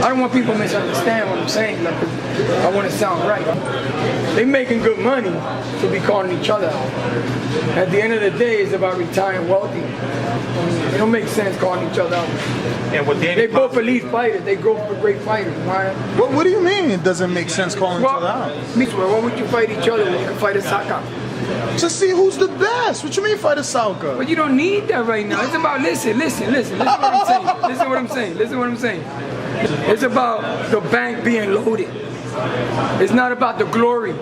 I don't want people to misunderstand what I'm saying. Like, I want to sound right. They making good money to be calling each other out. At the end of the day, it's about retiring wealthy. It don't make sense calling each other out. And what They both elite fighters. They go for great fighters, right? What do you mean it doesn't make sense calling each other out? Why would you fight each other when you can fight a soccer? To see who's the best. What you mean fight a Sauka? But you don't need that right now. It's about listen what I'm saying. Listen what I'm saying. It's about the bank being loaded. It's not about the glory.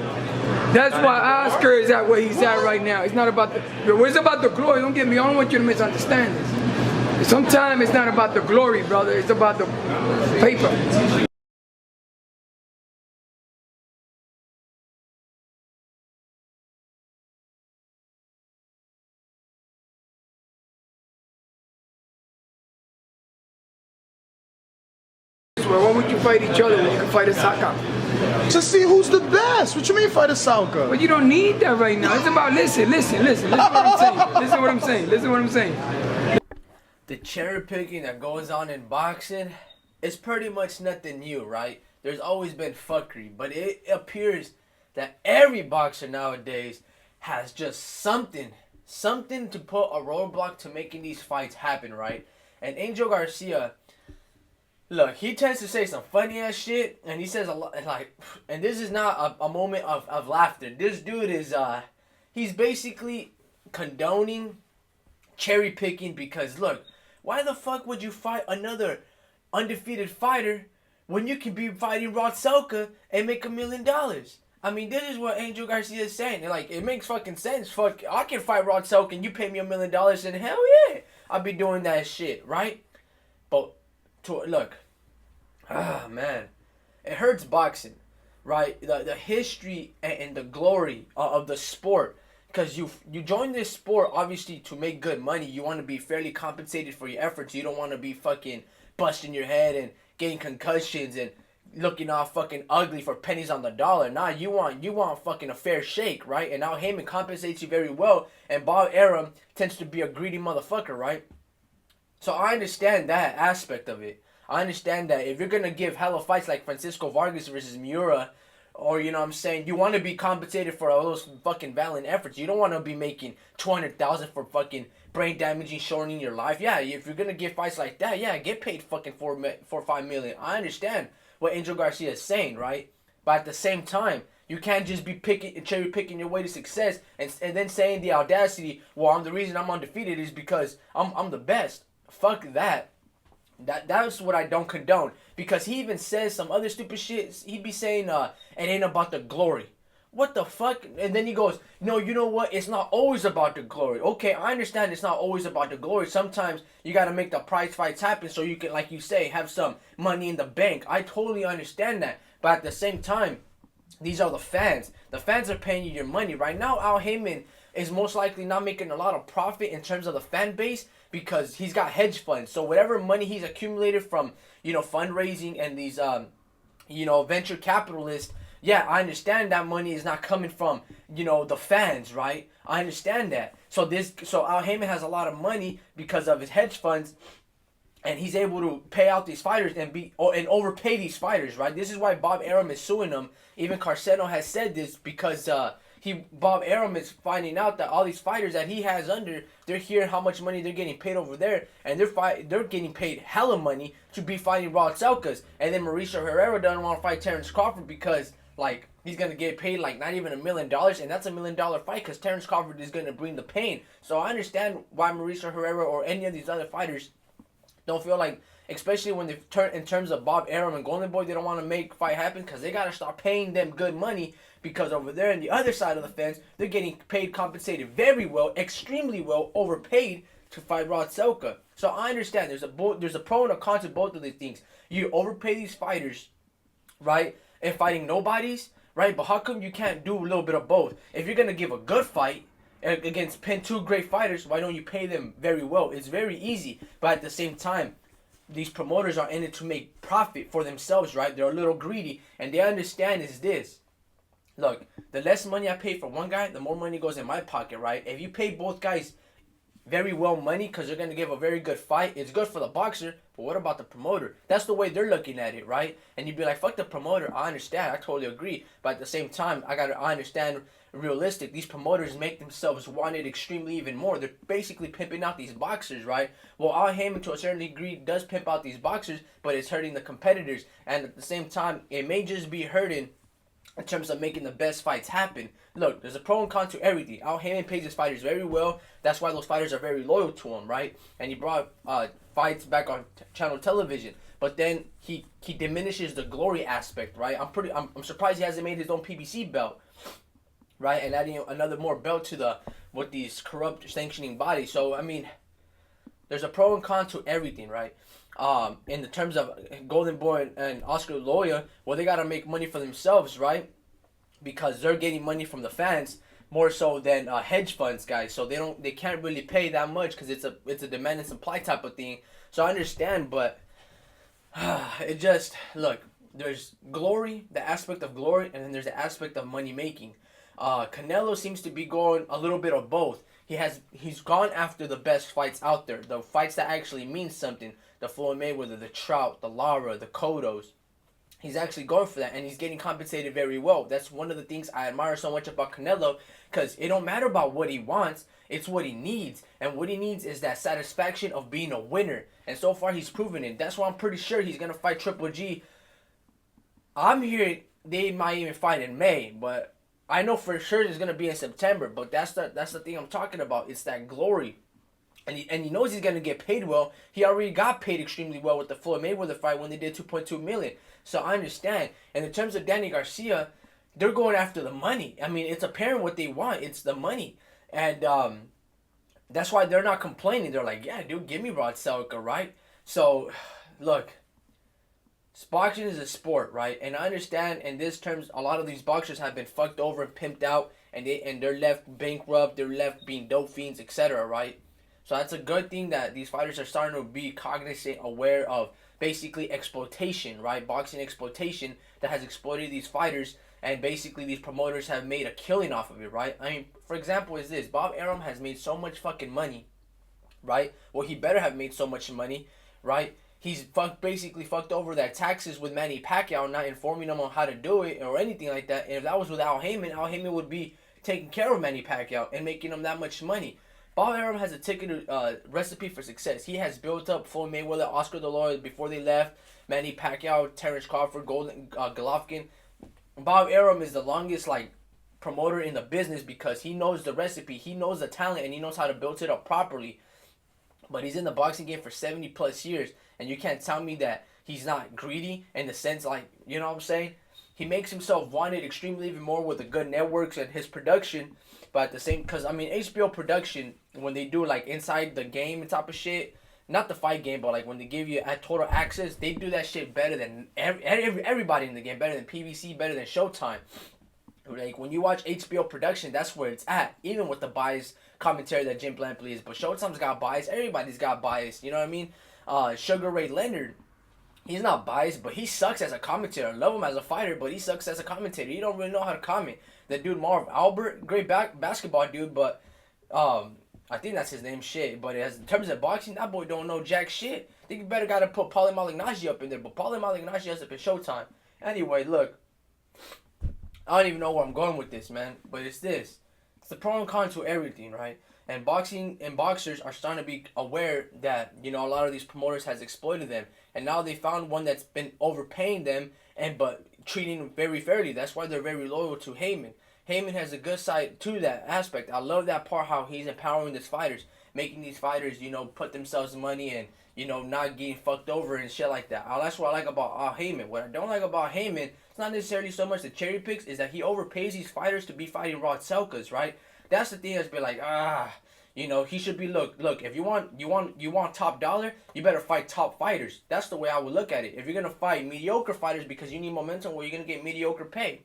That's why Oscar is at where he's at right now. It's not about it's about the glory. Don't get me. I don't want you to misunderstand this. Sometimes it's not about the glory, brother. It's about the paper. Why would you fight each other when you can fight a soccer? To see who's the best. What you mean fight a Sauka? But you don't need that right now. It's about listen what I'm saying. Listen what I'm saying. The cherry picking that goes on in boxing is pretty much nothing new, right? There's always been fuckery, but it appears that every boxer nowadays has just something to put a roadblock to making these fights happen, right? And Angel Garcia, look, he tends to say some funny ass shit, and he says a lot, like, and this is not a moment of laughter. This dude is, he's basically condoning cherry picking because, look, why the fuck would you fight another undefeated fighter when you can be fighting Rod Selka and make $1 million? I mean, this is what Angel Garcia is saying. Like, it makes fucking sense. Fuck, I can fight Rod Selka and you pay me $1 million, and hell yeah, I'll be doing that shit, right? But look, man, it hurts boxing, right? The history and the glory of the sport, because you join this sport obviously to make good money. You want to be fairly compensated for your efforts. You don't want to be fucking busting your head and getting concussions and looking all fucking ugly for pennies on the dollar. Nah, you want fucking a fair shake, right? And Al Heyman compensates you very well, and Bob Arum tends to be a greedy motherfucker, right? So I understand that aspect of it. I understand that if you're going to give hella fights like Francisco Vargas versus Miura, or, you know what I'm saying, you want to be compensated for all those fucking valiant efforts. You don't want to be making $200,000 for fucking brain damaging, shortening your life. Yeah, if you're going to give fights like that, yeah, get paid fucking $4-5 million. I understand what Angel Garcia is saying, right? But at the same time, you can't just be cherry picking your way to success and then saying the audacity, well, the reason I'm undefeated is because I'm the best. Fuck that. That's what I don't condone. Because he even says some other stupid shit. He be saying, it ain't about the glory. What the fuck? And then he goes, no, you know what? It's not always about the glory. Okay, I understand it's not always about the glory. Sometimes you got to make the prize fights happen so you can, like you say, have some money in the bank. I totally understand that. But at the same time, these are the fans. The fans are paying you your money. Right now, Al Heyman is most likely not making a lot of profit in terms of the fan base because he's got hedge funds. So whatever money he's accumulated from, fundraising and these, venture capitalists, yeah, I understand that money is not coming from, the fans, right? I understand that. So Al Heyman has a lot of money because of his hedge funds, and he's able to pay out these fighters and overpay these fighters, right? This is why Bob Arum is suing them. Even Carceno has said this because Bob Arum is finding out that all these fighters that he has under, they're hearing how much money they're getting paid over there, and they're getting paid hella money to be fighting Rod Selkas. And then Mauricio Herrera doesn't want to fight Terrence Crawford because, like, he's going to get paid, like, not even $1 million, and that's $1 million fight because Terrence Crawford is going to bring the pain. So I understand why Mauricio Herrera or any of these other fighters don't feel like, especially when they turn in terms of Bob Arum and Golden Boy, they don't want to make fight happen because they got to start paying them good money because over there on the other side of the fence, they're getting paid, compensated very well, extremely well, overpaid to fight Rod Selka. So I understand there's a pro and a con to both of these things. You overpay these fighters, right, and fighting nobodies, right? But how come you can't do a little bit of both? If you're going to give a good fight against two great fighters, why don't you pay them very well? It's very easy, but at the same time, these promoters are in it to make profit for themselves, right? They're a little greedy, and they understand is this. Look, the less money I pay for one guy, the more money goes in my pocket, right? If you pay both guys very well money because they're going to give a very good fight. It's good for the boxer, but what about the promoter? That's the way they're looking at it, right? And you'd be like, fuck the promoter. I understand. I totally agree. But at the same time, I understand realistic. These promoters make themselves wanted extremely even more. They're basically pimping out these boxers, right? Well, Al Heyman to a certain degree does pimp out these boxers, but it's hurting the competitors. And at the same time, it may just be hurting in terms of making the best fights happen. Look, there's a pro and con to everything. Al Heyman pays his fighters very well. That's why those fighters are very loyal to him, right? And he brought fights back on channel television. But then he diminishes the glory aspect, right? I'm surprised he hasn't made his own PBC belt, right? And adding another more belt to with these corrupt sanctioning bodies. So I mean, there's a pro and con to everything, right? In the terms of Golden Boy and Oscar De La Hoya, well, they gotta make money for themselves, right? Because they're getting money from the fans more so than hedge funds, guys. So they can't really pay that much because it's a demand and supply type of thing. So I understand, but it just look. There's glory, the aspect of glory, and then there's the aspect of money making. Canelo seems to be going a little bit of both. He's gone after the best fights out there, the fights that actually mean something. The Floyd Mayweather, the Trout, the Lara, the Cottos. He's actually going for that, and he's getting compensated very well. That's one of the things I admire so much about Canelo, because it don't matter about what he wants, it's what he needs. And what he needs is that satisfaction of being a winner. And so far, he's proven it. That's why I'm pretty sure he's going to fight Triple G. I'm hearing they might even fight in May, but I know for sure it's going to be in September. But that's the thing I'm talking about. It's that glory. And he knows he's going to get paid well. He already got paid extremely well with the Floyd Mayweather fight when they did $2.2 million. So I understand. And in terms of Danny Garcia, they're going after the money. I mean, it's apparent what they want. It's the money. And that's why they're not complaining. They're like, yeah, dude, give me Rod Selka, right? So, look, boxing is a sport, right? And I understand in this terms, a lot of these boxers have been fucked over and pimped out. And they're left bankrupt. They're left being dope fiends, etc., right? So that's a good thing that these fighters are starting to be cognizant, aware of basically exploitation, right? Boxing exploitation that has exploited these fighters, and basically these promoters have made a killing off of it, right? I mean, for example, is this Bob Arum has made so much fucking money, right? Well, he better have made so much money, right? He's basically fucked over that taxes with Manny Pacquiao, not informing him on how to do it or anything like that. And if that was with Al Heyman would be taking care of Manny Pacquiao and making him that much money. Bob Arum has a ticket recipe for success. He has built up Floyd Mayweather, Oscar De La Hoya before they left, Manny Pacquiao, Terrence Crawford, Golovkin. Bob Arum is the longest promoter in the business because he knows the recipe, he knows the talent, and he knows how to build it up properly. But he's in the boxing game for 70 plus years, and you can't tell me that he's not greedy in the sense, you know what I'm saying? He makes himself wanted extremely even more with the good networks and his production. But at the same, because I mean, HBO production, when they do inside the game and type of shit, not the fight game, but when they give you total access, they do that shit better than everybody in the game, better than PBC, better than Showtime. When you watch HBO production, that's where it's at, even with the bias commentary that Jim Lampley is. But Showtime's got bias, everybody's got bias, you know what I mean? Sugar Ray Leonard, he's not biased, but he sucks as a commentator. I love him as a fighter, but he sucks as a commentator. He don't really know how to comment. The dude Marv Albert, great basketball dude, but I think that's his name, shit. But in terms of boxing, that boy don't know jack shit. I think you better gotta put Paulie Malignaggi up in there, but Paulie Malignaggi has up in Showtime. Anyway, look, I don't even know where I'm going with this, man, but it's this. It's the pro and con to everything, right? And boxing and boxers are starting to be aware that, a lot of these promoters has exploited them. And now they found one that's been overpaying them but treating them very fairly. That's why they're very loyal to Heyman. Heyman has a good side to that aspect. I love that part, how he's empowering these fighters, making these fighters, put themselves money and, not getting fucked over and shit like that. That's what I like about Heyman. What I don't like about Heyman, it's not necessarily so much the cherry picks, is that he overpays these fighters to be fighting Rod Selkas, right? That's the thing that's been he should be look. If you want top dollar, you better fight top fighters. That's the way I would look at it. If you're gonna fight mediocre fighters because you need momentum, well, you're gonna get mediocre pay.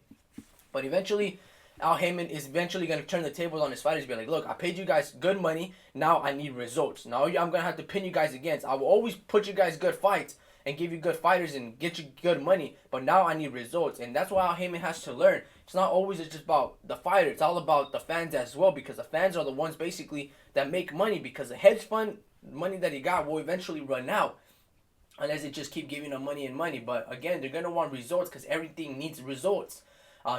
But eventually, Al Heyman is eventually gonna turn the tables on his fighters and be like, look, I paid you guys good money. Now I need results. Now I'm gonna have to pin you guys against. I will always put you guys good fights, and give you good fighters and get you good money. But now I need results, and that's why Al Heyman has to learn. It's not always just about the fighter. It's all about the fans as well, because the fans are the ones basically that make money, because the hedge fund money that he got will eventually run out unless they just keep giving him money and money. But again, they're gonna want results because everything needs results.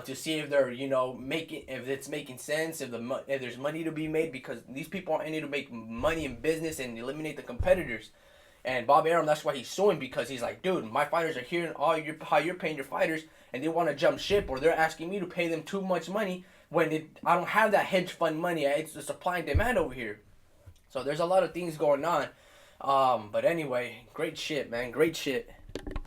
To see if they're if it's making sense, if there's money to be made, because these people are in it to make money in business and eliminate the competitors. And Bob Arum, that's why he's suing, because he's like, dude, my fighters are hearing how you're paying your fighters, and they want to jump ship, or they're asking me to pay them too much money when I don't have that hedge fund money. It's the supply and demand over here. So there's a lot of things going on. But anyway, great shit, man. Great shit.